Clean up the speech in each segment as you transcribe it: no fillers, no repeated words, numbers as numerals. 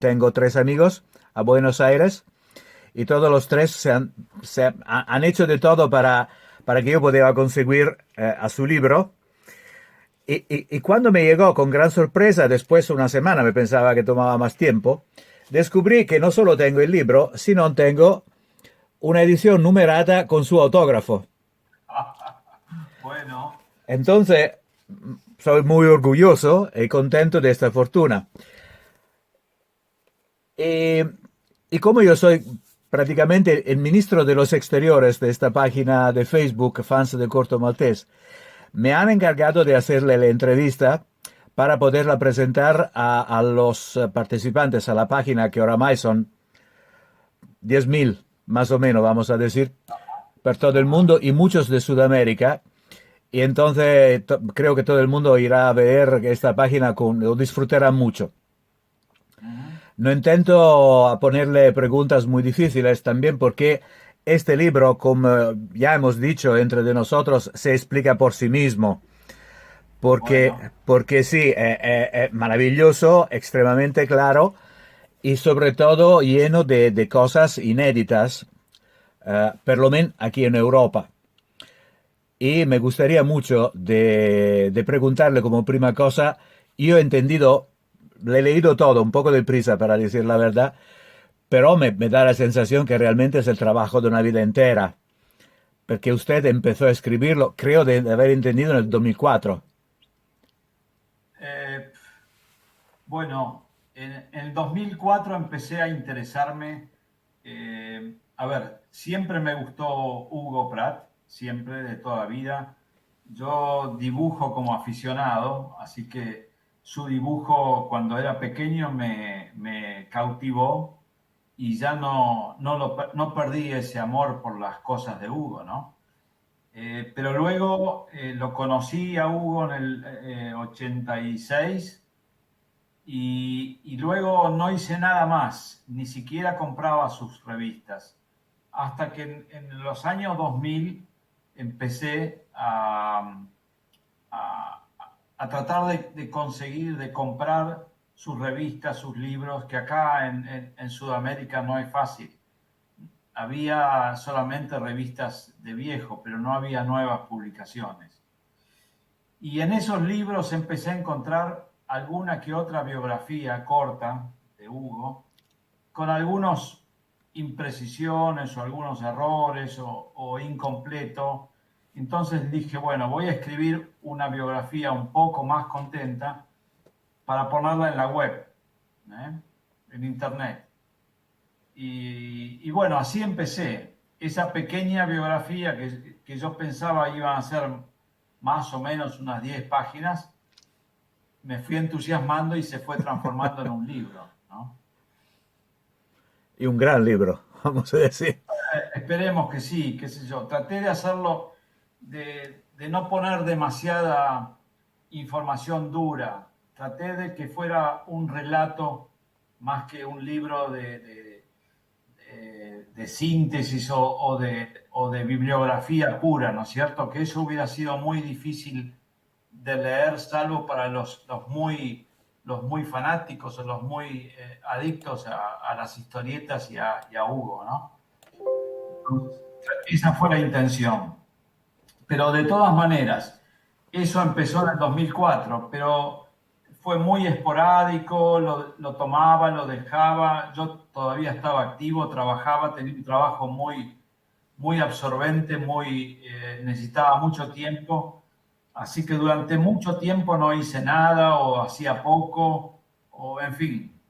tengo tres amigos a Buenos Aires y todos los tres han hecho de todo para que yo pudiera conseguir a su libro. Y cuando me llegó con gran sorpresa, después de una semana, me pensaba que tomaba más tiempo, descubrí que no solo tengo el libro, sino tengo una edición numerada con su autógrafo. Bueno, Entonces, soy muy orgulloso y contento de esta fortuna. Y, y como yo soy prácticamente el ministro de los exteriores de esta página de Facebook, Fans de Corto Maltés, me han encargado de hacerle la entrevista para poderla presentar a los participantes a la página, que ahora más son 10.000, más o menos, vamos a decir, por todo el ajá, mundo y muchos de Sudamérica. Y entonces creo que todo el mundo irá a ver esta página lo disfrutará mucho. ujú, No intento ponerle preguntas muy difíciles también porque este libro, como ya hemos dicho entre de nosotros, se explica por sí mismo. bueno, Porque sí, maravilloso, extremadamente claro y sobre todo lleno de cosas inéditas, por lo menos aquí en Europa. Y me gustaría mucho de preguntarle como prima cosa, yo he entendido, le he leído todo, un poco deprisa para decir la verdad, pero me da la sensación que realmente es el trabajo de una vida entera, porque usted empezó a escribirlo, creo de haber entendido en el 2004. eh, bueno, en el 2004 empecé a interesarme. A ver, siempre me gustó Hugo Pratt, siempre, de toda la vida. Yo dibujo como aficionado, así que su dibujo cuando era pequeño me cautivó y ya no perdí ese amor por las cosas de Hugo, ¿no? Pero luego lo conocí a Hugo en el 86 y luego no hice nada más, ni siquiera compraba sus revistas, hasta que en los años 2000 empecé a, a tratar de conseguir, de comprar sus revistas, sus libros, que acá en Sudamérica no es fácil. Había solamente revistas de viejo, pero no había nuevas publicaciones. Y en esos libros empecé a encontrar alguna que otra biografía corta de Hugo, con algunas imprecisiones o algunos errores o incompleto. Entonces dije, bueno, voy a escribir una biografía un poco más contenta para ponerla en la web, ¿eh? En internet. Y bueno, así empecé. Esa pequeña biografía que yo pensaba iban a ser más o menos unas 10 páginas, me fui entusiasmando y se fue transformando en un libro, ¿no? Y un gran libro, vamos a decir. Esperemos que sí, qué sé yo. Traté de hacerlo, de no poner demasiada información dura. Traté de que fuera un relato más que un libro de síntesis o de bibliografía pura, ¿no es cierto? Que eso hubiera sido muy difícil de leer, salvo para los muy fanáticos o los muy adictos a las historietas y a Hugo, ¿no? Esa fue la intención. Pero de todas maneras, eso empezó en el 2004, pero fue muy esporádico, lo tomaba, lo dejaba. Yo todavía estaba activo, trabajaba, tenía un trabajo muy absorbente, necesitaba mucho tiempo. Así que durante mucho tiempo no hice nada o hacía poco, o en fin,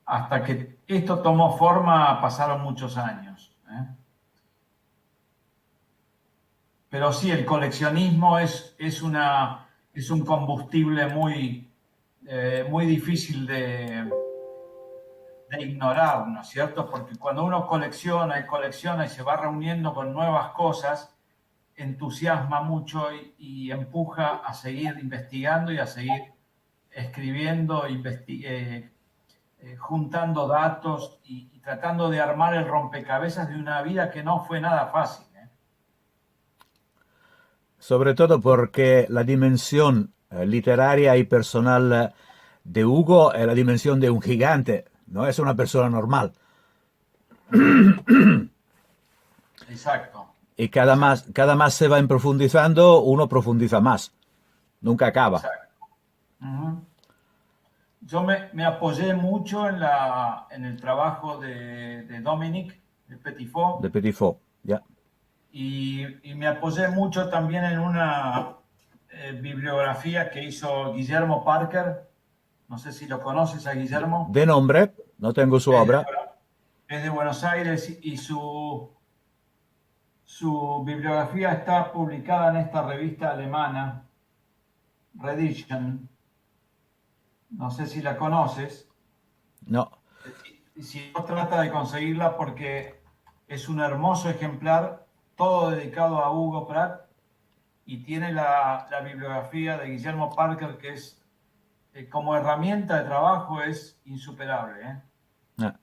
hasta que esto tomó forma pasaron muchos años, ¿eh? Pero sí, el coleccionismo es un combustible muy difícil de ignorar, ¿no es cierto? Porque cuando uno colecciona y se va reuniendo con nuevas cosas, entusiasma mucho y empuja a seguir investigando y a seguir escribiendo, juntando datos y tratando de armar el rompecabezas de una vida que no fue nada fácil, ¿eh? Sobre todo porque la dimensión literaria y personal de Hugo es la dimensión de un gigante. no es una persona normal. Exacto, Y exacto, cada más se va profundizando, uno profundiza más. Nunca acaba. exacto. Ujú. Yo me apoyé mucho en el trabajo de Dominic, de De Petitfort, Petit Faux, ya. y me apoyé mucho también en una bibliografía que hizo Guillermo Parker. No sé si lo conoces a Guillermo. De nombre, no tengo su Es de, obra. es de Buenos Aires y su bibliografía está publicada en esta revista alemana, Redition. No sé si la conoces. No, Si no, trata de conseguirla porque es un hermoso ejemplar, todo dedicado a Hugo Pratt y tiene la bibliografía de Guillermo Parker que es como herramienta de trabajo es insuperable, ¿eh? no.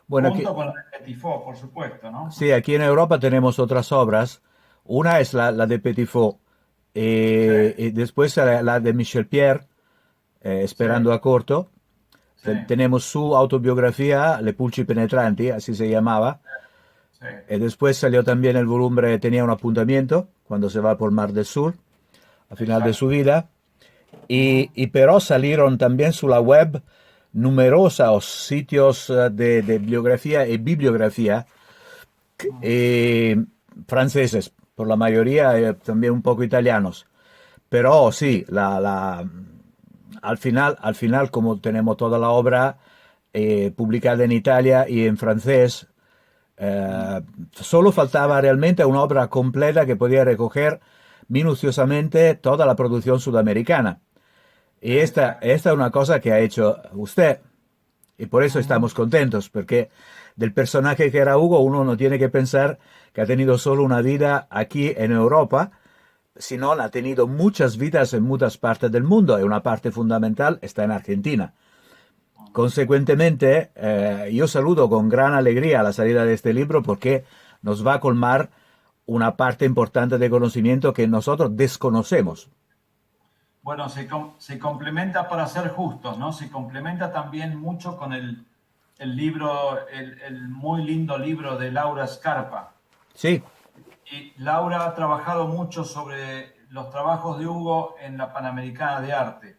Bueno, Junto con el Petit Fort, por supuesto, ¿no? sí, aquí en Europa tenemos otras obras. Una es la de Petit Faux. Sí, Y después la de Michel Pierre, sí, Esperando a Corto. sí, Tenemos su autobiografía, Le Pulci Penetranti, así se llamaba. sí. Después salió también el volumen, tenía un apuntamiento, cuando se va por Mar del Sur, al final de su Exacto. vida. Ujú. Y pero salieron también su la web numerosos sitios de bibliografía y bibliografía eh, franceses, por la mayoría también un poco italianos. Pero sí, al final, como tenemos toda la obra publicada en Italia y en francés, Mm. solo faltaba realmente una obra completa que podía recoger minuciosamente toda la producción sudamericana. Y Exacto. esta es una cosa que ha hecho usted. Y por eso Ujú. estamos contentos, porque del personaje que era Hugo uno no tiene que pensar que ha tenido solo una vida aquí en Europa, sino ha tenido muchas vidas en muchas partes del mundo y una parte fundamental está en Argentina. Consecuentemente, yo saludo con gran alegría la salida de este libro porque nos va a colmar una parte importante de conocimiento que nosotros desconocemos. Bueno, se complementa para ser justos, ¿no? Se complementa también mucho con el libro, el muy lindo libro de Laura Scarpa. Sí, Y Laura ha trabajado mucho sobre los trabajos de Hugo en la Panamericana de Arte.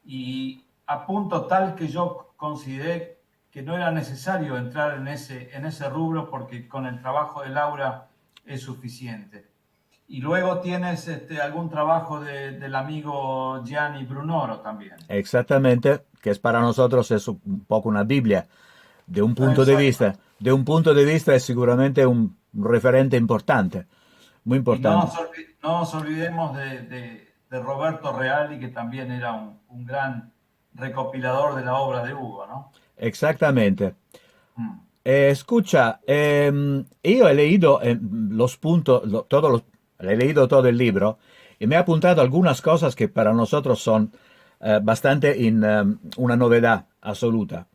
Y a punto tal que yo consideré que no era necesario entrar en ese rubro porque con el trabajo de Laura es suficiente. Y luego tienes algún trabajo del amigo Gianni Brunoro también. exactamente, que es para nosotros es un poco una Biblia, de un punto de Exacto. vista. De un punto de vista es seguramente un referente importante, muy Y importante. no nos olvidemos de Roberto Reali, que también era un gran recopilador de la obra de Hugo, ¿no? Exactamente. Mm. Escucha, yo he leído los puntos, he leído todo el libro y me he apuntado algunas cosas que para nosotros son bastante una novedad absoluta.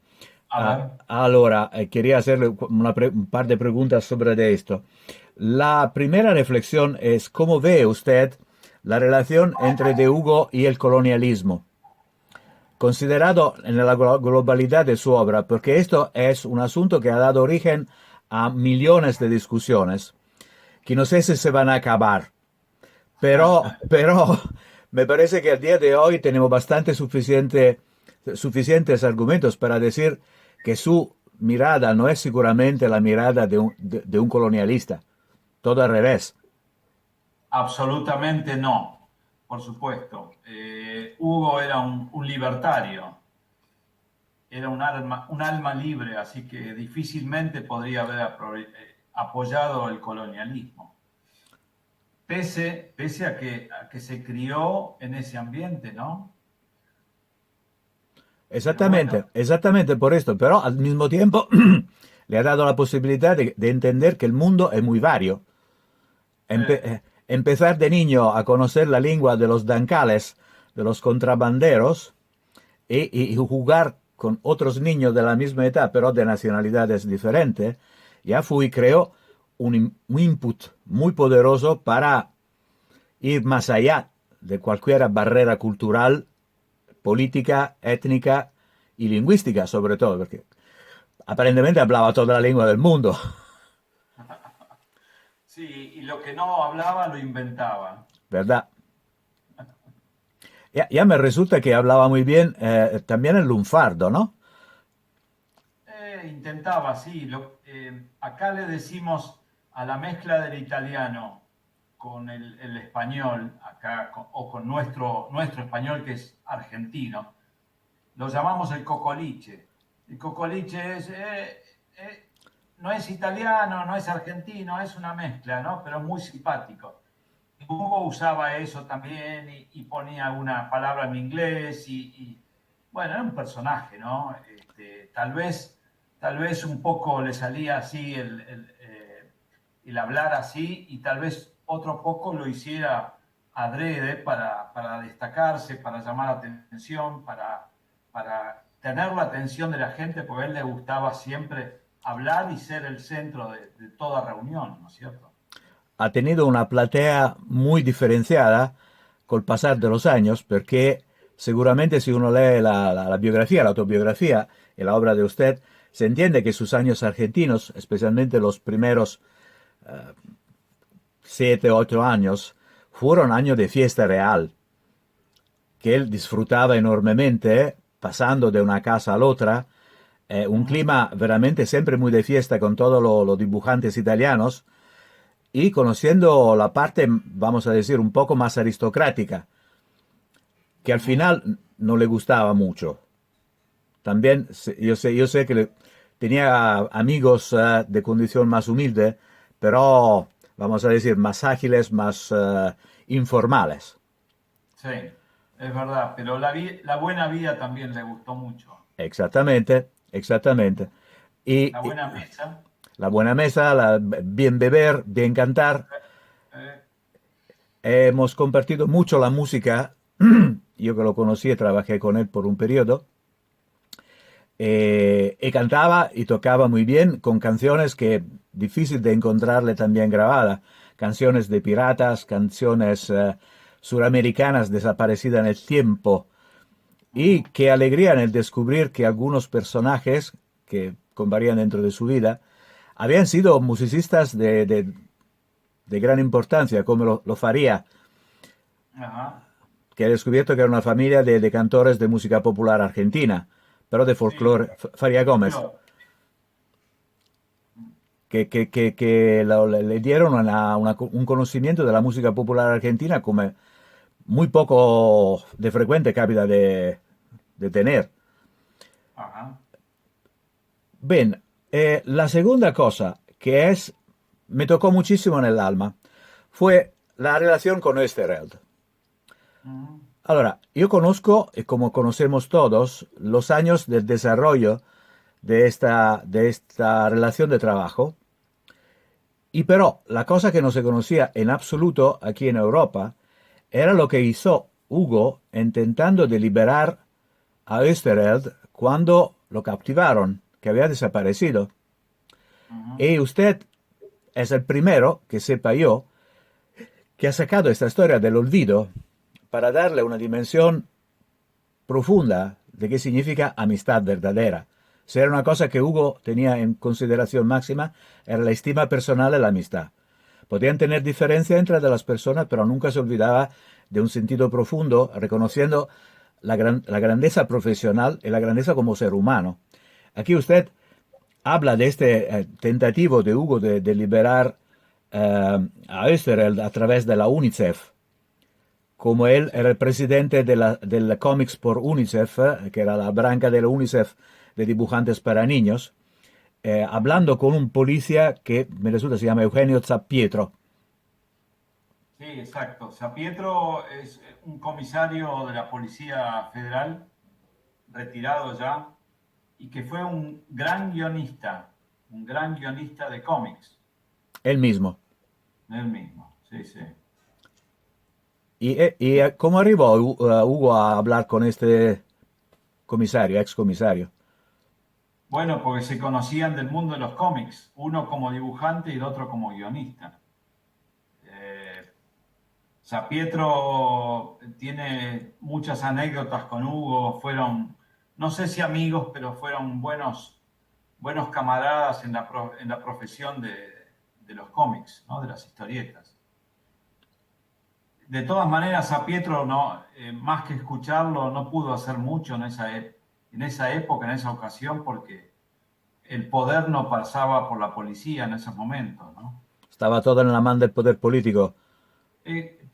A ver. Allora, quería hacerle un par de preguntas sobre esto. La primera reflexión es cómo ve usted la relación entre De Hugo y el colonialismo, considerado en la globalidad de su obra, porque esto es un asunto que ha dado origen a millones de discusiones, que no sé si se van a acabar, pero me parece que al día de hoy tenemos suficientes argumentos para decir que su mirada no es seguramente la mirada de un colonialista, todo al revés. Absolutamente no, por supuesto. Hugo era un libertario, era un alma libre, así que difícilmente podría haber apoyado el colonialismo, pese a que se crió en ese ambiente, ¿no? Pero bueno, Exactamente por esto, pero al mismo tiempo le ha dado la posibilidad de entender que el mundo es muy vario. Empezar de niño a conocer la lengua de los dancales, de los contrabanderos, y jugar con otros niños de la misma edad, pero de nacionalidades diferentes, ya fue y creó un input muy poderoso para ir más allá de cualquier barrera cultural, política, étnica y lingüística, sobre todo, porque aparentemente hablaba toda la lengua del mundo, Sí, y lo que no hablaba lo inventaba. ¿verdad? Ya me resulta que hablaba muy bien también el lunfardo, ¿no? Intentaba, sí. Acá le decimos a la mezcla del italiano con el español, acá, o con nuestro español que es argentino, lo llamamos el cocoliche. El cocoliche eh, no es italiano, no es argentino, es una mezcla, ¿no? Pero es muy simpático. Hugo usaba eso también y ponía alguna palabra en inglés bueno, era un personaje, ¿no? Tal vez un poco le salía así el hablar así y tal vez otro poco lo hiciera adrede para destacarse, para llamar la atención, para tener la atención de la gente, porque a él le gustaba siempre hablar y ser el centro de toda reunión, ¿no es cierto? Ha tenido una platea muy diferenciada col pasar de los años, porque seguramente si uno lee la biografía, la autobiografía y la obra de usted, se entiende que sus años argentinos, especialmente los primeros 7, 8 años, fueron años de fiesta real, que él disfrutaba enormemente, pasando de una casa a la otra, un Ujú. clima veramente siempre muy de fiesta con todos los dibujantes italianos, y conociendo la parte, vamos a decir, un poco más aristocrática, que al Ujú. final no le gustaba mucho. También yo sé que tenía amigos de condición más humilde, pero vamos a decir más ágiles, más informales. Sí, es verdad, pero la buena vida también le gustó mucho. Exactamente, exactamente. La Y buena mesa. la buena mesa, bien beber, bien cantar. eh, Hemos compartido mucho la música. Yo que lo conocí, trabajé con él por un periodo. Y cantaba y tocaba muy bien con canciones que difícil de encontrarle también grabada. Canciones de piratas, canciones suramericanas desaparecidas en el tiempo. Y ujú. qué alegría en el descubrir que algunos personajes que convarían dentro de su vida habían sido musicistas de gran importancia, como lo Faría, Ajá. que he descubierto que era una familia de cantores de música popular argentina, pero de Sí, folclore, Faría Gómez, folclore. que le dieron un conocimiento de la música popular argentina como muy poco de frecuente capita de tener. Ajá. Bien, la segunda cosa que me tocó muchísimo en el alma fue la relación con Österreich. Ujú. Ahora, yo conozco, y como conocemos todos, los años del desarrollo de esta relación de trabajo, y pero la cosa que no se conocía en absoluto aquí en Europa era lo que hizo Hugo intentando de liberar a Österreich cuando lo capturaron, que había desaparecido. Ujú. Y usted es el primero, que sepa yo, que ha sacado esta historia del olvido para darle una dimensión profunda de qué significa amistad verdadera. Si era una cosa que Hugo tenía en consideración máxima, era la estima personal y la amistad. Podían tener diferencia entre las personas, pero nunca se olvidaba de un sentido profundo, reconociendo la grandeza profesional y la grandeza como ser humano. Aquí usted habla de este tentativo de Hugo de liberar a Österreich a través de la UNICEF, como él Sí, era el presidente de la Comics por UNICEF, que era la branca de la UNICEF de dibujantes para niños, ujú. hablando con un policía que me resulta se llama Eugenio Zappietro. Sí, exacto. Pietro es un comisario de la Policía Federal, retirado ya, y que fue un gran guionista de cómics, Él mismo. él mismo. Sí, sí. ¿Cómo arribó Hugo a hablar con este comisario, ex comisario? Bueno, porque se conocían del mundo de los cómics, uno como dibujante y el otro como guionista. Eh, Pietro tiene muchas anécdotas con Hugo, fueron, no sé si amigos, pero fueron buenos, buenos camaradas en la profesión de los cómics, ¿no? De las historietas. De todas maneras, a Pietro, no, más que escucharlo, no pudo hacer mucho en esa época, en esa ocasión, porque el poder no pasaba por la policía en esos momentos, ¿no? Estaba todo en la mano del poder político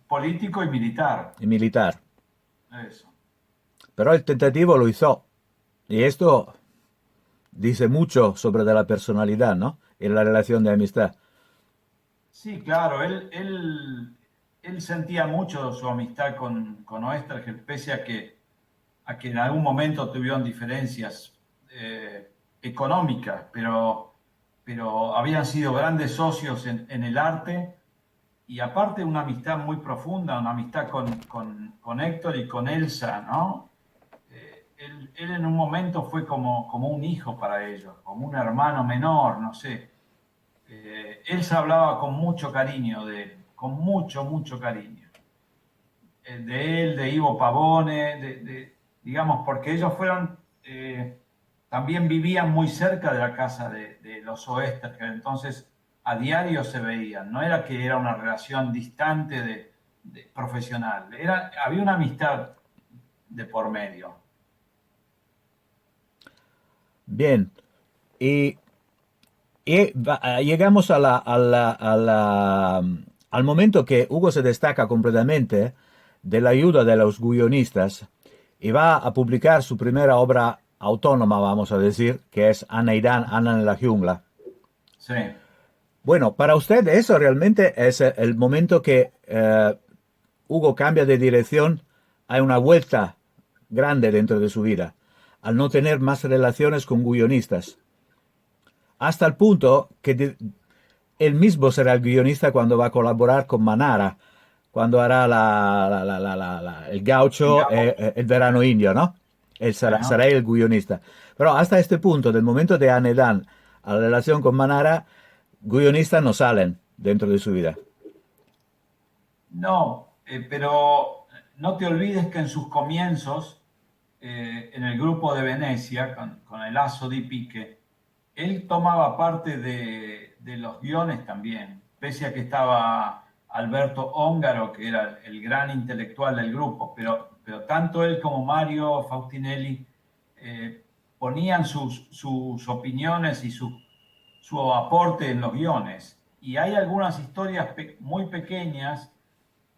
Político y militar, y militar. eso. Pero el tentativo lo hizo. Y esto dice mucho sobre de la personalidad, ¿no? Y la relación de amistad. Sí, claro, él sentía mucho su amistad con Oestergel, pese a que en algún momento tuvieron diferencias económicas, pero habían sido grandes socios en el arte y aparte una amistad muy profunda, una amistad con Héctor y con Elsa, ¿no? Él en un momento fue como un hijo para ellos, como un hermano menor, no sé. Él se hablaba con mucho cariño de él, con mucho cariño. De él, de Ivo Pavone, digamos, porque ellos fueron, también vivían muy cerca de la casa de los Oestergel, entonces a diario se veían, no era que era una relación distante de profesional, había una amistad de por medio. Bien. Y, llegamos al momento que Hugo se destaca completamente de la ayuda de los guionistas y va a publicar su primera obra autónoma, vamos a decir, que es Ana y Dan, Ana en la jungla. Sí. Bueno, para usted eso realmente es el momento que Hugo cambia de dirección, hay una vuelta grande dentro de su vida, al no tener más relaciones con guionistas, hasta el punto que él mismo será el guionista cuando va a colaborar con Manara, cuando hará el gaucho, Digamos, el verano indio, ¿no? Él será ajá. el guionista. Pero hasta este punto, del momento de Anedan a la relación con Manara, guionistas no salen dentro de su vida. No, pero no te olvides que en sus comienzos, en el grupo de Venecia, con el Aso di Pique, él tomaba parte de los guiones también, pese a que estaba Alberto Óngaro, que era el gran intelectual del grupo, pero tanto él como Mario Faustinelli ponían sus opiniones y su aporte en los guiones. Y hay algunas historias muy pequeñas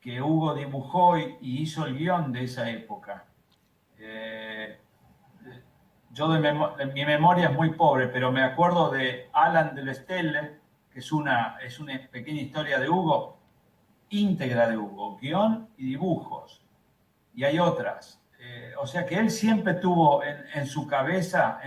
que Hugo dibujó y hizo el guión de esa época. Eh, mi memoria es muy pobre, pero me acuerdo de Alan del Stelle, que es una pequeña historia de Hugo, íntegra de Hugo, guión y dibujos. Y hay otras. O sea que él siempre tuvo en su cabeza,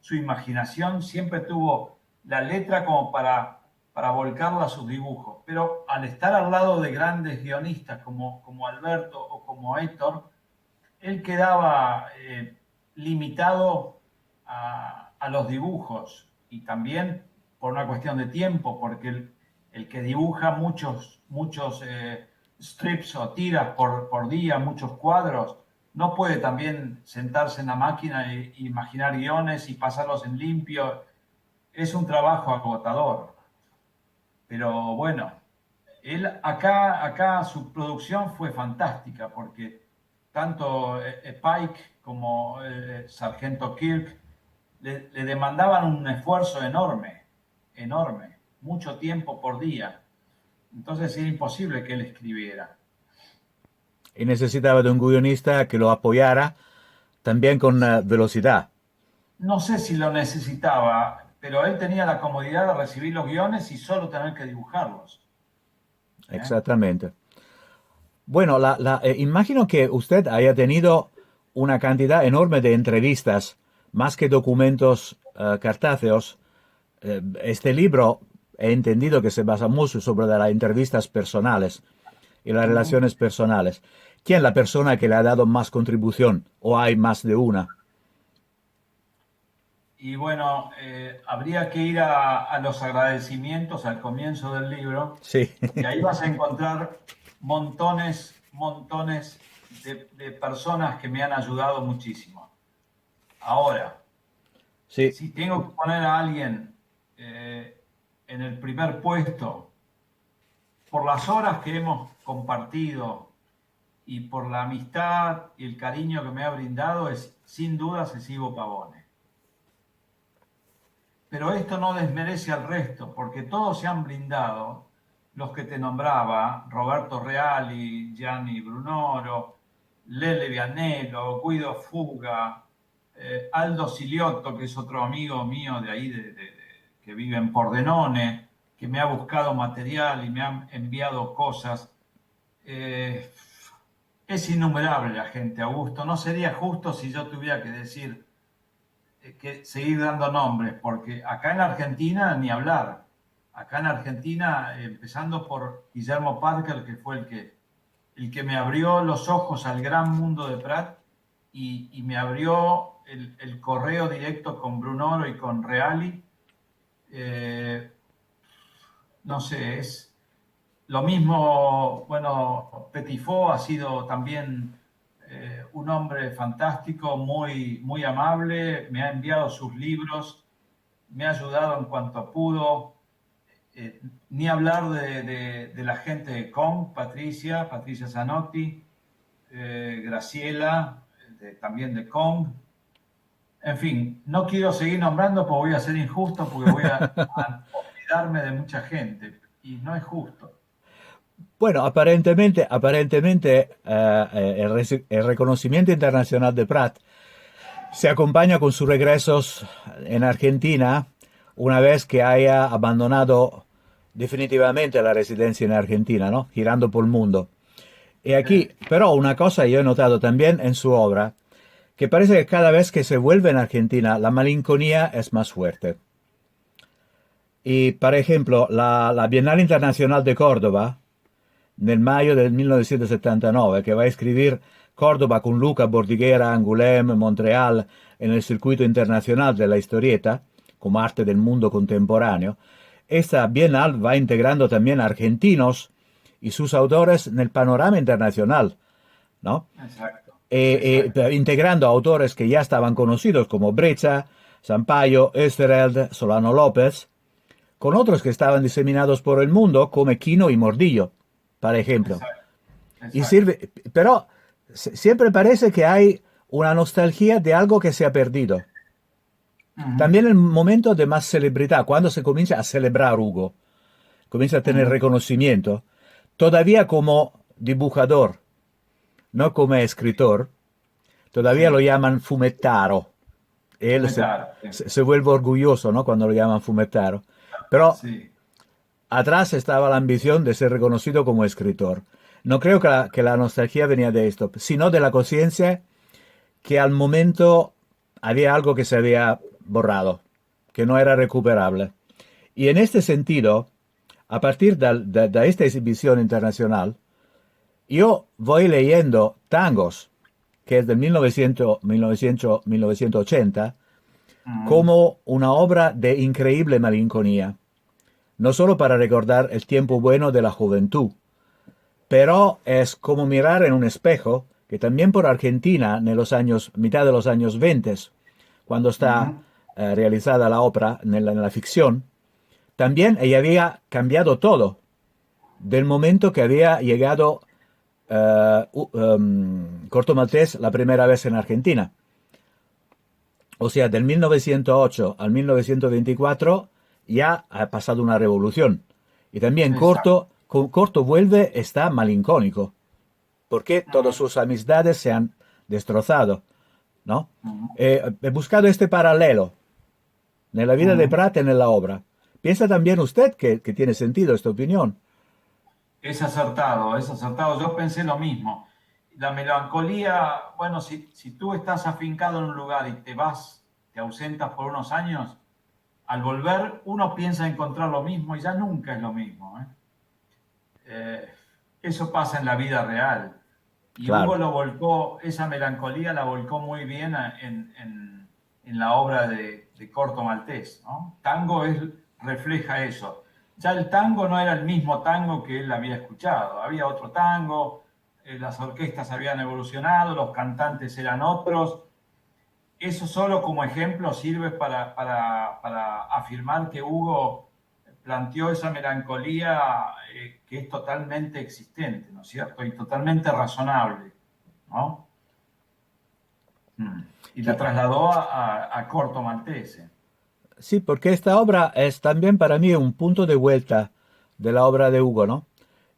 su imaginación, siempre tuvo la letra como para volcarla a sus dibujos. Pero al estar al lado de grandes guionistas como Alberto o como Héctor, él quedaba limitado a los dibujos y también por una cuestión de tiempo, porque el que dibuja muchos strips o tiras por día, muchos cuadros, no puede también sentarse en la máquina e imaginar guiones y pasarlos en limpio. Es un trabajo agotador. Pero bueno, acá su producción fue fantástica porque tanto Pike como Sargento Kirk le demandaban un esfuerzo enorme, mucho tiempo por día. Entonces era imposible que él escribiera. Y necesitaba de un guionista que lo apoyara también con velocidad. No sé si lo necesitaba, pero él tenía la comodidad de recibir los guiones y solo tener que dibujarlos. ¿Eh? Exactamente. Bueno, imagino que usted haya tenido una cantidad enorme de entrevistas, más que documentos cartáceos. Este libro he entendido que se basa mucho sobre las entrevistas personales y las Ujú. relaciones personales. ¿Quién es la persona que le ha dado más contribución? ¿O hay más de una? Y bueno, habría que ir a los agradecimientos al comienzo del libro Sí. y ahí vas a encontrar montones de personas que me han ayudado muchísimo. Ahora, Sí, Si tengo que poner a alguien en el primer puesto, por las horas que hemos compartido y por la amistad y el cariño que me ha brindado, es sin duda Ivo Pavone. Pero esto no desmerece al resto, porque todos se han brindado, los que te nombraba, Roberto Reali, Gianni Brunoro, Lele Vianello, Guido Fuga, Aldo Siliotto, que es otro amigo mío de ahí, que vive en Pordenone, que me ha buscado material y me ha enviado cosas. Eh, es innumerable la gente, Augusto. No sería justo si yo tuviera que decir que seguir dando nombres, porque acá en Argentina ni hablar. Acá en Argentina, empezando por Guillermo Parker, que fue el que me abrió los ojos al gran mundo de Prat y me abrió el correo directo con Brunoro y con Reali. Eh, no sé, es lo mismo, bueno, Petifo ha sido también un hombre fantástico, muy, muy amable, me ha enviado sus libros, me ha ayudado en cuanto pudo. Ni hablar de la gente de Kong, Patricia Zanotti, Graciela, también de Kong. En fin, no quiero seguir nombrando porque voy a ser injusto, porque voy a olvidarme de mucha gente y no es justo. bueno, aparentemente el reconocimiento internacional de Prat se acompaña con sus regresos en Argentina una vez que haya abandonado definitivamente la residencia en Argentina, ¿no? Girando por el mundo. Y aquí, pero una cosa yo he notado también en su obra, que parece que cada vez que se vuelve en Argentina, la malinconía es más fuerte. Y, por ejemplo, la Bienal Internacional de Córdoba, nel mayo del 1979, que va a escribir Córdoba con Luca Bordighera, Angoulême, Montreal en el circuito internacional de la historieta, como arte del mundo contemporáneo. Esta bienal va integrando también a argentinos y sus autores en el panorama internacional, ¿no? Exacto, exacto. Integrando autores que ya estaban conocidos como Breccia, Sampaio, Östereld, Solano López, con otros que estaban diseminados por el mundo como Quino y Mordillo, por ejemplo. Exacto, Y exacto. sirve, pero siempre parece que hay una nostalgia de algo que se ha perdido. Ujú, También el momento de más celebridad, cuando se comienza a celebrar Hugo, comienza a tener ujú. reconocimiento, todavía como dibujador, no como escritor, todavía lo Sí, llaman fumettaro. Él Fumetaro, sí. se vuelve orgulloso, ¿no? Cuando lo llaman fumettaro. Pero Sí. atrás estaba la ambición de ser reconocido como escritor. No creo que la nostalgia venía de esto, sino de la conciencia que al momento había algo que se había borrado, que no era recuperable. Y en este sentido, a partir de esta exhibición internacional, yo voy leyendo tangos, que es del 1980, Ujú. como una obra de increíble malinconía, no solo para recordar el tiempo bueno de la juventud, pero es como mirar en un espejo que también por Argentina, en los años, mitad de los años 20, cuando está Ujú. realizada la ópera en la ficción, también ella había cambiado todo del momento que había llegado Corto Maltés la primera vez en Argentina. O sea, del 1908 al 1924 ya ha pasado una revolución. Y también Exacto. Corto vuelve, está malincónico, porque todas Ujú. sus amistades se han destrozado, ¿no? Ujú. He buscado este paralelo en la vida de Ujú. Prat en la obra. ¿Piensa también usted que tiene sentido esta opinión? Es acertado, es acertado. Yo pensé lo mismo. La melancolía, bueno, si tú estás afincado en un lugar y te vas, te ausentas por unos años, al volver uno piensa encontrar lo mismo y ya nunca es lo mismo, ¿eh? Eh, Eso pasa en la vida real. Y Hugo Claro. lo volcó, esa melancolía la volcó muy bien en la obra de Corto Maltés, ¿no? Tango refleja eso. Ya el tango no era el mismo tango que él había escuchado, había otro tango, las orquestas habían evolucionado, los cantantes eran otros, eso solo como ejemplo sirve para afirmar que Hugo planteó esa melancolía que es totalmente existente, ¿no es cierto? Y totalmente razonable, ¿no? Mm. Y la Y, trasladó a Corto Maltese. sí, porque esta obra es también para mí un punto de vuelta de la obra de Hugo, ¿no?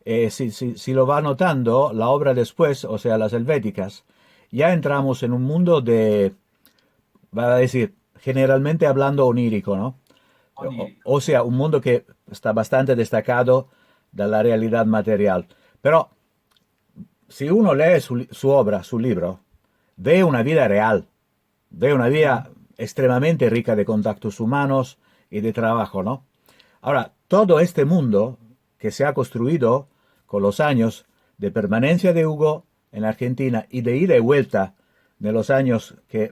Si lo va notando, la obra después, o sea, las helvéticas, ya entramos en un mundo de, va a decir, generalmente hablando onírico, ¿no? Onírico, O sí. sea, un mundo que está bastante destacado de la realidad material. Pero si uno lee su obra, su libro, ve una vida real, ve una vida Mm. extremadamente rica de contactos humanos y de trabajo, ¿no? Ahora, todo este mundo que se ha construido con los años de permanencia de Hugo en Argentina y de ida y vuelta de los años que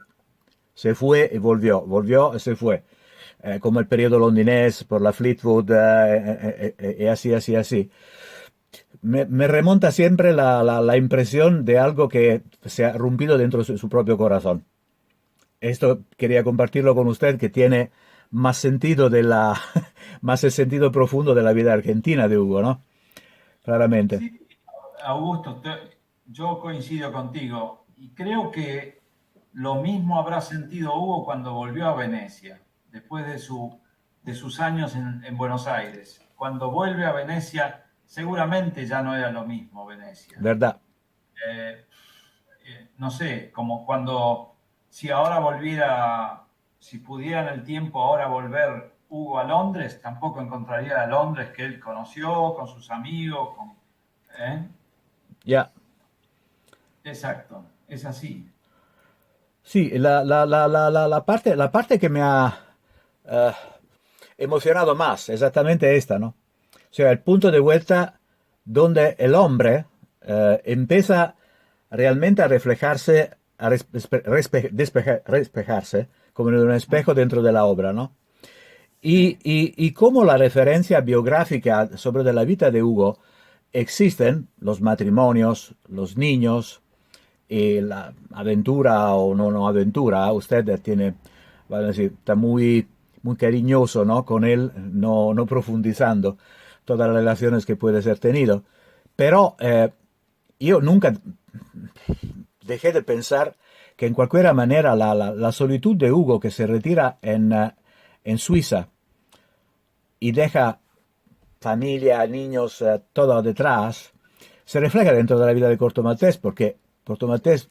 se fue y volvió, volvió y se fue, como el periodo londinés por la Fleetwood y así, así, así. Me remonta siempre la impresión de algo que se ha rompido dentro de su propio corazón. Esto quería compartirlo con usted, que tiene más sentido de la, más el sentido profundo de la vida argentina de Hugo, ¿no? Claramente. Sí, Augusto, yo coincido contigo y creo que lo mismo habrá sentido Hugo cuando volvió a Venecia, después de sus años en Buenos Aires. Cuando vuelve a Venecia, seguramente ya no era lo mismo Venecia. ¿Verdad? Eh, no sé, como cuando, si ahora volviera, si pudiera en el tiempo ahora volver Hugo a Londres, tampoco encontraría a Londres que él conoció, con sus amigos, ¿eh? Ya. Exacto, es así. Sí, la parte que me ha eh, emocionado más, exactamente esta, ¿no? O sea, el punto de vuelta donde el hombre empieza realmente a reflejarse, a despejarse, como en un espejo dentro de la obra, ¿no? Sí. Y cómo la referencia biográfica sobre de la vida de Hugo existen los matrimonios, los niños, y la aventura o no aventura, usted tiene, vale decir, está muy cariñoso, ¿no? Con él, no profundizando todas las relaciones que puede ser tenido. Pero yo nunca dejé de pensar que en cualquier manera la solitud de Hugo que se retira en Suiza y deja familia, niños, todo detrás, se refleja dentro de la vida de Corto Maltés, porque Corto Maltés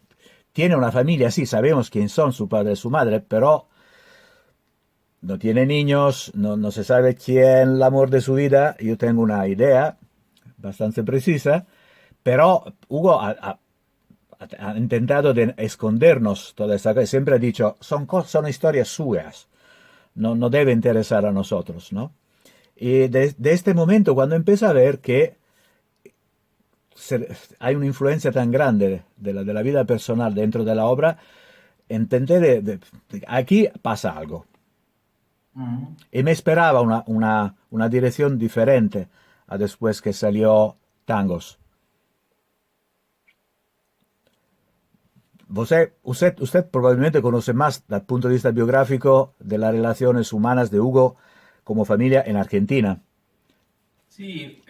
tiene una familia, sí, sabemos quién son su padre y su madre, pero no tiene niños, no se sabe quién el amor de su vida. Yo tengo una idea bastante precisa, pero Hugo ha intentado de escondernos toda esta cosa. Siempre ha dicho, son historias suyas, no debe interesar a nosotros, ¿no? Y de este momento, cuando empieza a ver que hay una influencia tan grande de la vida personal dentro de la obra, intenté aquí pasa algo. Mm. Y me esperaba una dirección diferente a después que salió Tangos. Usted probablemente conoce más desde el punto de vista biográfico de las relaciones humanas de Hugo como familia en Argentina. Sí,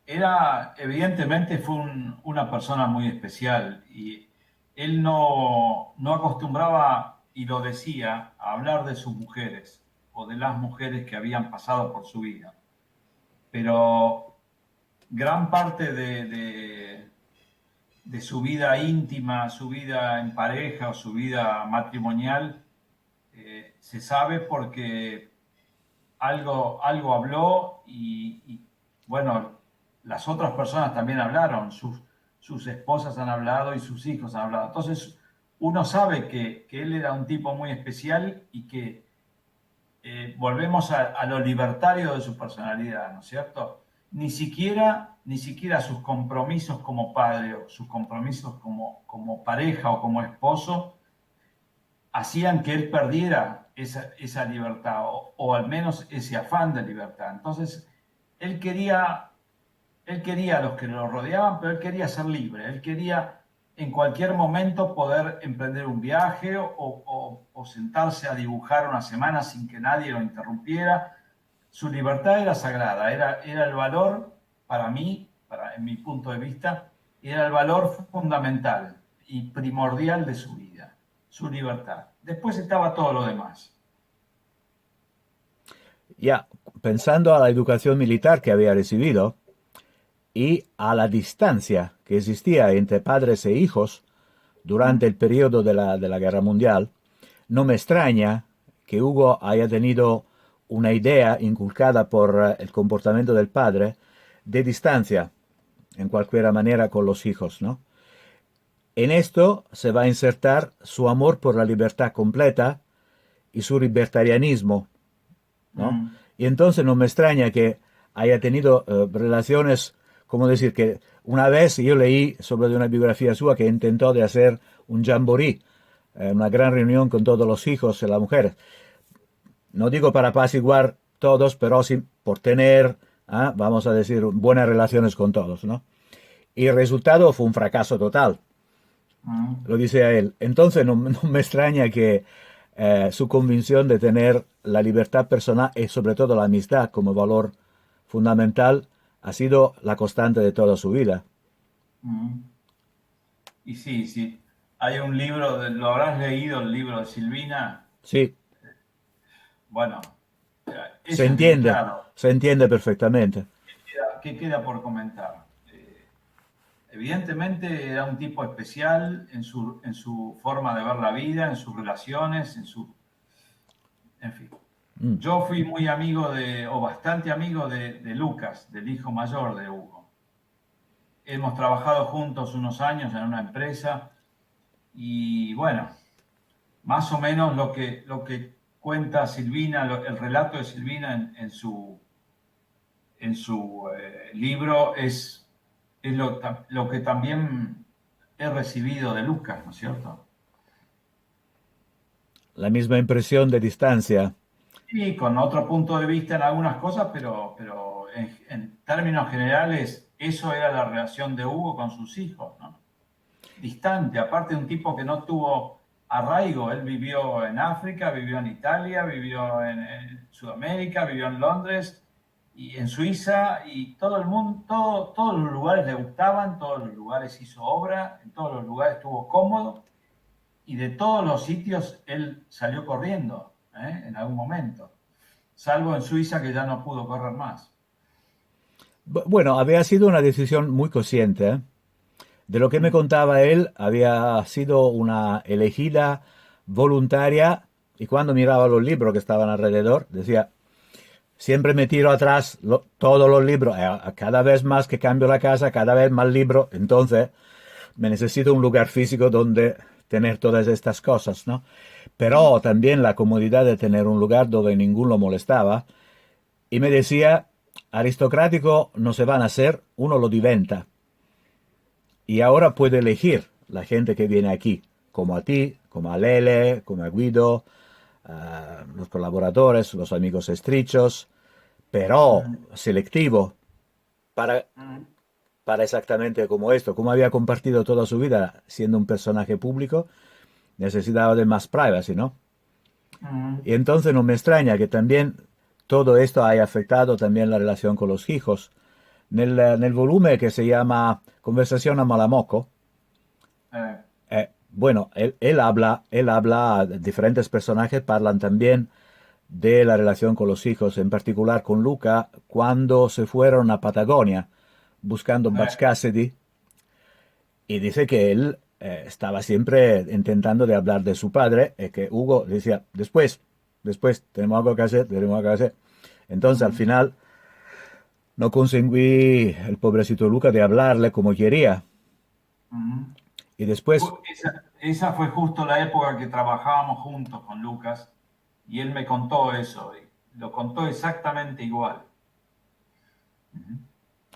evidentemente fue una persona muy especial y él no acostumbraba, y lo decía, a hablar de sus mujeres o de las mujeres que habían pasado por su vida. Pero gran parte de su vida íntima, su vida en pareja o su vida matrimonial, se sabe porque algo habló bueno, las otras personas también hablaron, sus esposas han hablado y sus hijos han hablado. Entonces, uno sabe que él era un tipo muy especial y que volvemos a lo libertario de su personalidad, ¿no es cierto? Ni siquiera sus compromisos como padre o sus compromisos como pareja o como esposo hacían que él perdiera esa libertad o al menos ese afán de libertad. Entonces, él quería, él quería a los que lo rodeaban, pero él quería ser libre, él quería en cualquier momento poder emprender un viaje o sentarse a dibujar una semana sin que nadie lo interrumpiera. Su libertad era sagrada, era el valor para mí, en mi punto de vista, era el valor fundamental y primordial de su vida, su libertad. Después estaba todo lo demás. Ya, pensando a la educación militar que había recibido y a la distancia que existía entre padres e hijos durante el periodo de la Guerra Mundial, no me extraña que Hugo haya tenido una idea inculcada por el comportamiento del padre de distancia, en cualquier manera, con los hijos, ¿no? En esto se va a insertar su amor por la libertad completa y su libertarianismo, ¿no? Mm, Y entonces no me extraña que haya tenido relaciones, como decir, que una vez yo leí sobre una biografía suya que intentó de hacer un jamboree, una gran reunión con todos los hijos y las mujeres. No digo para apaciguar todos, pero sí por tener, vamos a decir, buenas relaciones con todos, ¿no? Y el resultado fue un fracaso total, mm. lo dice a él. Entonces no me extraña que su convicción de tener la libertad personal y sobre todo la amistad como valor fundamental ha sido la constante de toda su vida. Mm. Y sí, sí. Hay un libro, lo habrás leído, el libro de Silvina. Sí, Bueno, eso es bien claro. se entiende perfectamente. ¿Qué queda por comentar? Evidentemente era un tipo especial en su forma de ver la vida, en sus relaciones, en fin. Mm. Yo fui muy amigo o bastante amigo de Lucas, del hijo mayor de Hugo. Hemos trabajado juntos unos años en una empresa y bueno, más o menos lo que cuenta Silvina, el relato de Silvina en su libro es lo que también he recibido de Lucas, ¿no es cierto? La misma impresión de distancia. Y con otro punto de vista en algunas cosas, pero en términos generales, eso era la relación de Hugo con sus hijos, ¿no? Distante, aparte de un tipo que no tuvo arraigo, él vivió en África, vivió en Italia, vivió en Sudamérica, vivió en Londres y en Suiza, y todo el mundo, todos los lugares le gustaban, todos los lugares hizo obra, en todos los lugares estuvo cómodo, y de todos los sitios él salió corriendo, en algún momento, salvo en Suiza que ya no pudo correr más. Bueno, había sido una decisión muy consciente, ¿eh? De lo que me Mm, contaba él, había sido una elegida voluntaria y cuando miraba los libros que estaban alrededor, decía, siempre me tiro atrás todos los libros, cada vez más que cambio la casa, cada vez más libros, entonces me necesito un lugar físico donde tener todas estas cosas, ¿no? mm, Pero también la comodidad de tener un lugar donde ninguno lo molestaba y me decía, aristocrático no se van a hacer, uno lo diventa. Y ahora puede elegir la gente que viene aquí, como a ti, como a Lele, como a Guido, los colaboradores, los amigos estrechos, pero mm, selectivo para, mm, para exactamente como esto. Como había compartido toda su vida siendo un personaje público, necesitaba de más privacy, ¿no? mm. Y entonces no me extraña que también todo esto haya afectado también la relación con los hijos. Nel volumen que se llama Conversación a Malamoco, Eh, bueno, él habla, diferentes personajes hablan también de la relación con los hijos, en particular con Luca, cuando se fueron a Patagonia buscando Butch eh, Cassidy, y dice que él estaba siempre intentando de hablar de su padre, y que Hugo decía, después, tenemos algo que hacer, tenemos algo que hacer. Entonces, al mm, final, no conseguí el pobrecito Luca de hablarle como quería. mm. Y después, Esa fue justo la época que trabajábamos juntos con Lucas y él me contó eso, y lo contó exactamente igual. Ujú.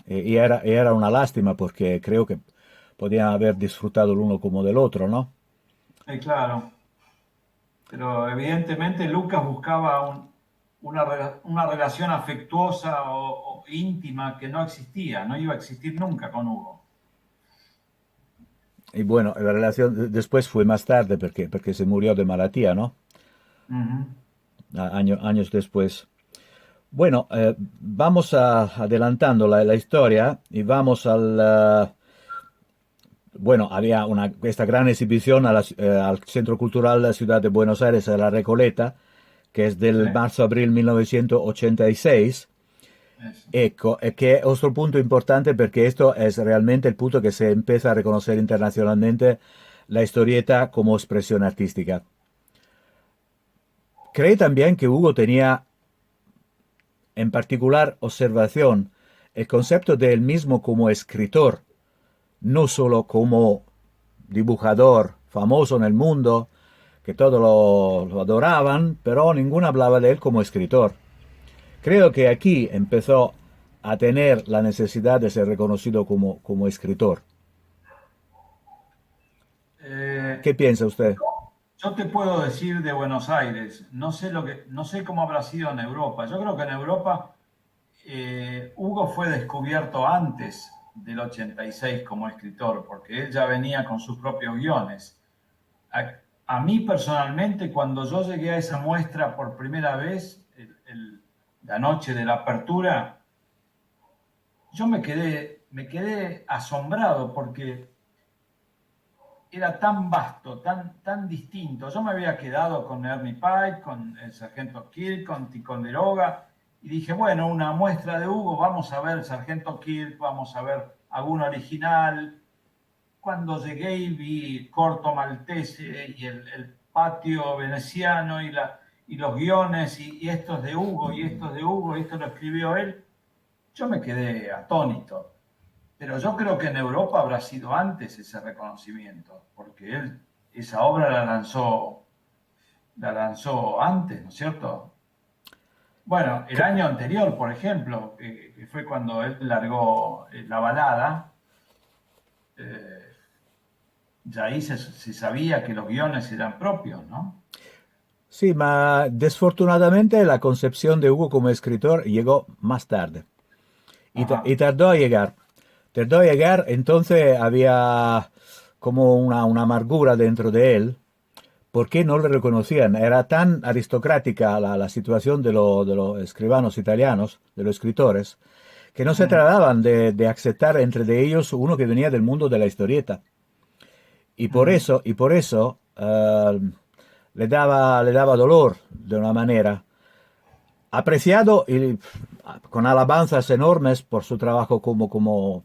era una lástima porque creo que podían haber disfrutado el uno como del otro, ¿no? Claro, pero evidentemente Lucas buscaba una relación afectuosa o íntima que no existía, no iba a existir nunca con Hugo. y bueno, la relación después fue más tarde porque se murió de malatía, ¿no? Ujú. Años después. Bueno, vamos adelantando la historia y vamos bueno, había esta gran exhibición al Centro Cultural de la Ciudad de Buenos Aires, a la Recoleta, que es Sí, del marzo-abril 1986. eso. Ecco, che è otro punto importante perché esto es realmente el punto que se empieza a reconocer internacionalmente la historieta como expresión artística. Cree también que Hugo tenía en particular observación el concepto de él mismo como escritor, no solo como dibujador famoso en el mundo, que todos lo adoraban, pero ninguno hablaba de él como escritor. Creo que aquí empezó a tener la necesidad de ser reconocido como escritor. Eh, ¿Qué piensa usted? yo te puedo decir de Buenos Aires, no sé cómo habrá sido en Europa. Yo creo que en Europa Hugo fue descubierto antes del 86 como escritor, porque él ya venía con sus propios guiones. A, a mí personalmente, cuando yo llegué a esa muestra por primera vez, la noche de la apertura, yo me quedé asombrado porque era tan vasto, tan distinto. Yo me había quedado con Ernie Pike, con el Sargento Kirk, con Ticonderoga, y dije, bueno, una muestra de Hugo, vamos a ver el Sargento Kirk, vamos a ver algún original. Cuando llegué y vi Corto Maltese y el patio veneciano y los guiones, y esto es de Hugo, y esto es de Hugo, y esto lo escribió él, yo me quedé atónito. Pero yo creo que en Europa habrá sido antes ese reconocimiento, porque él esa obra la lanzó antes, ¿no es cierto? Bueno, el año anterior, por ejemplo, que fue cuando él largó la balada, eh, ya ahí se sabía que los guiones eran propios, ¿no? Sí, ma desfortunadamente la concepción de Hugo como escritor llegó más tarde y Ajá. tardó a llegar. Tardó a llegar, entonces había como una amargura dentro de él. ¿Por qué no le reconocían? Era tan aristocrática la situación de los escribanos italianos, de los escritores, que no se Mm, trataban de aceptar entre de ellos uno que venía del mundo de la historieta. mm. Y por eso le daba dolor de una manera. Apreciado y con alabanzas enormes por su trabajo como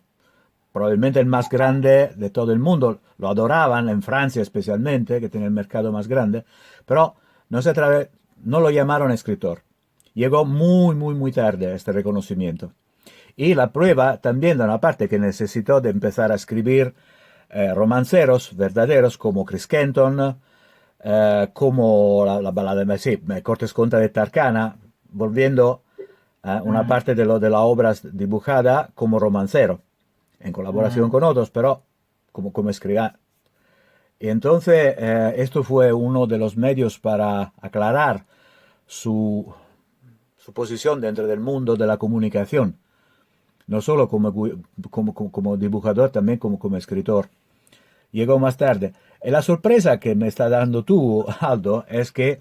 probablemente el más grande de todo el mundo. Lo adoraban en Francia especialmente, que tiene el mercado más grande, pero no, no lo llamaron escritor. Llegó muy tarde este reconocimiento. Y la prueba también de una parte que necesitó de empezar a escribir romanceros verdaderos como Chris Kenton, como la balada sí, Cortes Contra de Tarcana, volviendo una Mm, parte de la obra dibujada como romancero, en colaboración mm. con otros, pero como escriba. Y entonces esto fue uno de los medios para aclarar su, su posición dentro del mundo de la comunicación, no solo como dibujador, también como escritor. Llegó más tarde. Y la sorpresa que me está dando tú, Aldo, es que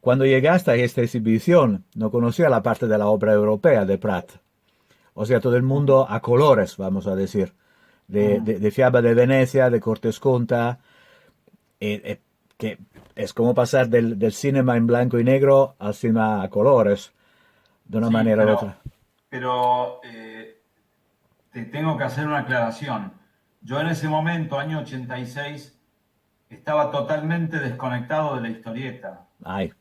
cuando llegaste a esta exhibición no conocía la parte de la obra europea de Prat. O sea, todo el Mm, mundo a colores, vamos a decir. mm. De Fiaba de Venecia, de Cortes Conta, que es como pasar del cinema en blanco y negro al cinema a colores, de una Sí, manera u otra. pero te tengo que hacer una aclaración. Yo en ese momento, año 86, estaba totalmente desconectado de la historieta. Ay,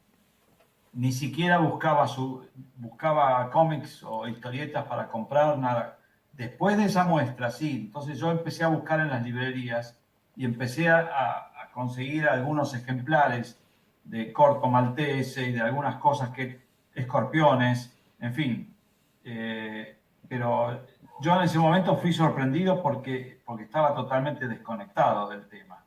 Ni siquiera buscaba cómics o historietas para comprar nada. Después de esa muestra, sí. Entonces yo empecé a buscar en las librerías y empecé a conseguir algunos ejemplares de Corto Maltese y de algunas cosas que, escorpiones, en fin. Pero yo en ese momento fui sorprendido porque estaba totalmente desconectado del tema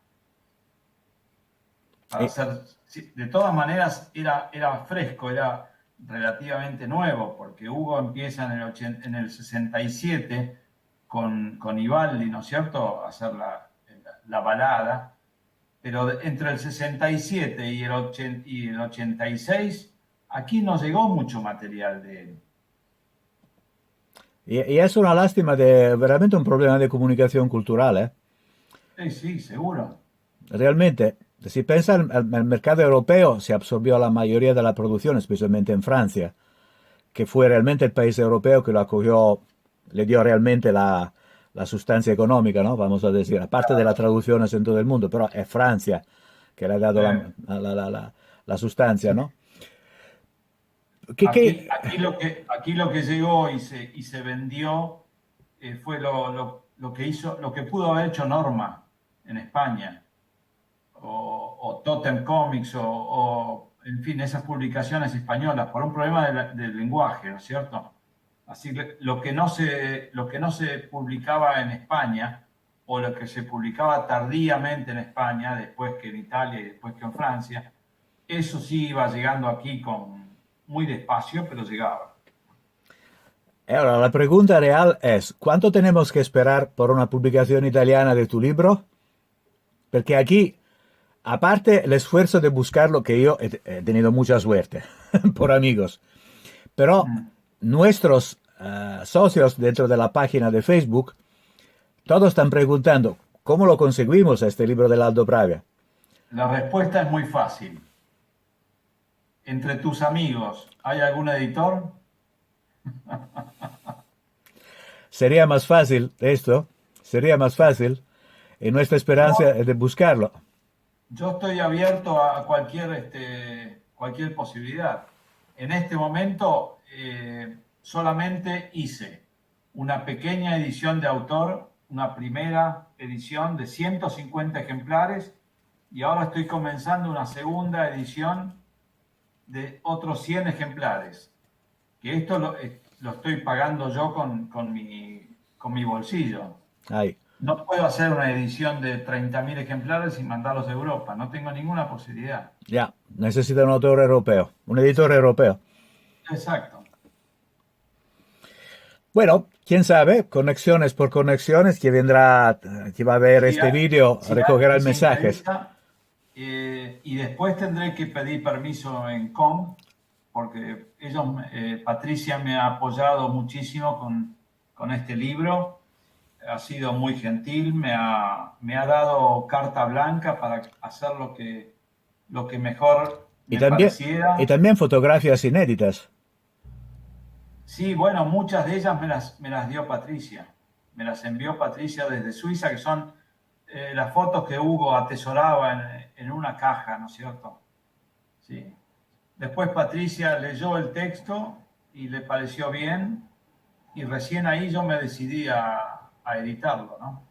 para eh, hacer, sí, de todas maneras era fresco, era relativamente nuevo, porque Hugo empieza en el 67 con Ivaldi, ¿no es cierto?, a hacer la balada, pero entre el 67 y el 86, aquí no llegó mucho material de él. Y es una lástima de veramente un problema de comunicación cultural, ¿eh? Sí, seguro. Realmente, si piensa al mercado europeo, se absorbió la mayoría de la producción, especialmente en Francia, que fue realmente el país europeo que lo acogió, le dio realmente la sustancia económica, ¿no? Vamos a decir, aparte de las traducciones en todo el mundo, pero es Francia que le ha dado Eh, la sustancia, ¿no? ¿Qué, Aquí, qué? aquí lo que llegó y se vendió fue lo que hizo, lo que pudo haber hecho Norma en España, o Totem Comics, en fin, esas publicaciones españolas, por un problema del lenguaje, ¿no es cierto? Así que lo que no se publicaba en España, o lo que se publicaba tardíamente en España, después que en Italia y después que en Francia, eso sí iba llegando aquí con muy despacio, pero llegaba. Ahora, la pregunta real es, ¿cuánto tenemos que esperar por una publicación italiana de tu libro? Porque aquí, aparte el esfuerzo de buscarlo, que yo he tenido mucha suerte por amigos, pero Mm. nuestros socios dentro de la página de Facebook, todos están preguntando, ¿cómo lo conseguimos este libro del Aldo Praga? La respuesta es muy fácil. Entre tus amigos, ¿hay algún editor? Sería más fácil esto, sería más fácil, y nuestra esperanza Yo, es de buscarlo. yo estoy abierto a cualquier posibilidad. En este momento solamente hice una pequeña edición de autor, una primera edición de 150 ejemplares y ahora estoy comenzando una segunda edición de otros 100 ejemplares, que esto lo estoy pagando yo con mi bolsillo. Ay, No puedo hacer una edición de 30.000 ejemplares y mandarlos a Europa, no tengo ninguna posibilidad. ya, necesita un autor europeo, un editor europeo. Exacto. Bueno, quién sabe, conexiones por conexiones, que vendrá, que va a ver Si, este vídeo, si recogerá alguien se mensajes. interesa, y después tendré que pedir permiso en COM, porque Patricia me ha apoyado muchísimo con este libro, ha sido muy gentil, me ha dado carta blanca para hacer lo que mejor Y me también, y pareciera. también fotografías inéditas. Sí, bueno, muchas de ellas me las dio Patricia. Me las envió Patricia desde Suiza, que son las fotos que Hugo atesoraba en una caja, ¿no es cierto? Sí. Después Patricia leyó el texto y le pareció bien, y recién ahí yo me decidí a editarlo, ¿no?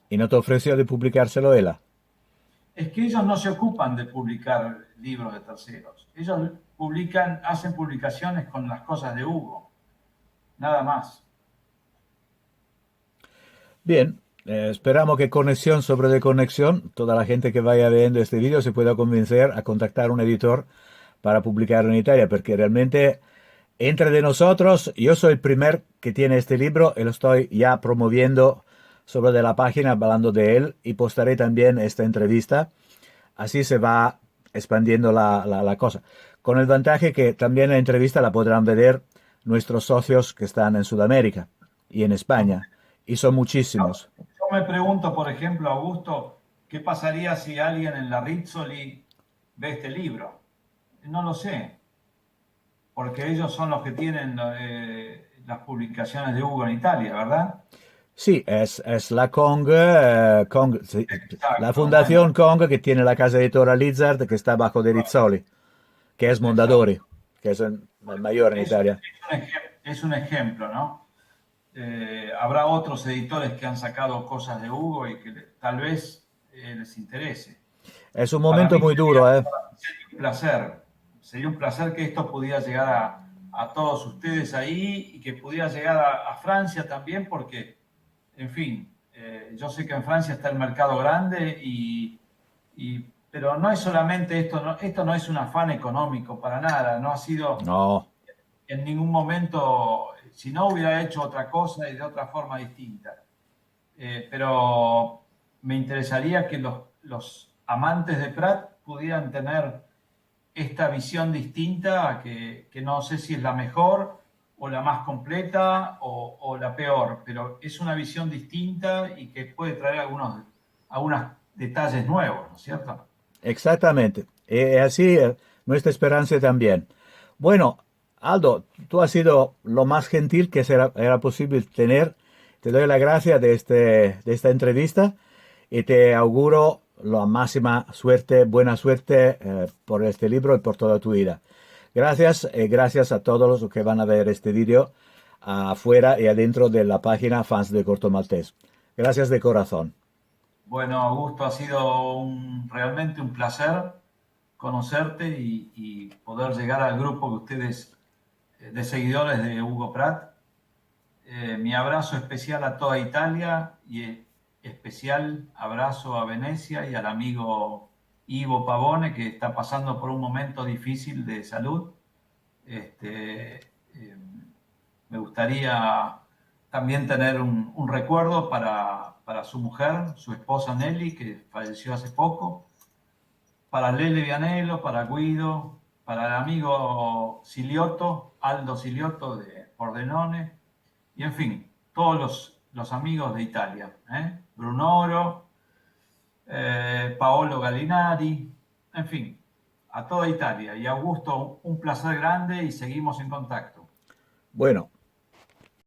Y no te ofreció de publicárselo ella. Es que ellos no se ocupan de publicar libros de terceros. Ellos hacen publicaciones con las cosas de Hugo, nada más. Bien, esperamos que conexión sobre de conexión, toda la gente que vaya viendo este vídeo se pueda convencer a contactar a un editor para publicarlo en Italia, porque realmente entre de nosotros, yo soy el primer que tiene este libro y lo estoy ya promoviendo sobre de la página, hablando de él, y postaré también esta entrevista. Así se va expandiendo la cosa. Con el vantaje que también la entrevista la podrán ver nuestros socios que están en Sudamérica y en España. Y son muchísimos. Yo me pregunto, por ejemplo, Augusto, ¿qué pasaría si alguien en la Rizzoli ve este libro? No lo sé, porque ellos son los que tienen las publicaciones de Hugo en Italia, ¿verdad? Sí, es la Kong, sí, la Exacto, Fundación bueno, Kong que tiene la casa editora Lizard que está bajo de Rizzoli, que es exacto. Mondadori, que es el mayor en Italia. Es un ejemplo, ¿no? Habrá otros editores que han sacado cosas de Hugo y que tal vez les interese. Es un Para momento mí muy duro, ¿eh? sería un placer que esto pudiera llegar a todos ustedes ahí y que pudiera llegar a Francia también, porque, en fin, yo sé que en Francia está el mercado grande pero no es solamente esto, esto no es un afán económico para nada, no ha sido No, en ningún momento, si no hubiera hecho otra cosa y de otra forma distinta. Pero me interesaría que los amantes de Prat pudieran tener esta visión distinta, que no sé si es la mejor o la más completa o la peor, pero es una visión distinta y que puede traer algunos detalles nuevos, ¿no es cierto? Exactamente. Y así nuestra esperanza también. Bueno, Aldo, tú has sido lo más gentil que era posible tener. Te doy la gracia de esta entrevista y te auguro la máxima suerte, buena suerte por este libro y por toda tu vida. Gracias y gracias a todos los que van a ver este vídeo afuera y adentro de la página Fans de Corto Maltés. Gracias de corazón. Bueno, Augusto, ha sido realmente un placer conocerte y poder llegar al grupo que ustedes de seguidores de Hugo Pratt. Mi abrazo especial a toda Italia y especial abrazo a Venecia y al amigo Ivo Pavone, que está pasando por un momento difícil de salud. Este, Me gustaría también tener un recuerdo para su mujer, su esposa Nelly, que falleció hace poco, para Lele Vianello, para Guido, para el amigo Silioto, Aldo Silioto de Pordenone, y en fin, todos los amigos de Italia, Brunoro, Paolo Gallinari, en fin, a toda Italia. Y Augusto, un placer grande y seguimos en contacto. Bueno,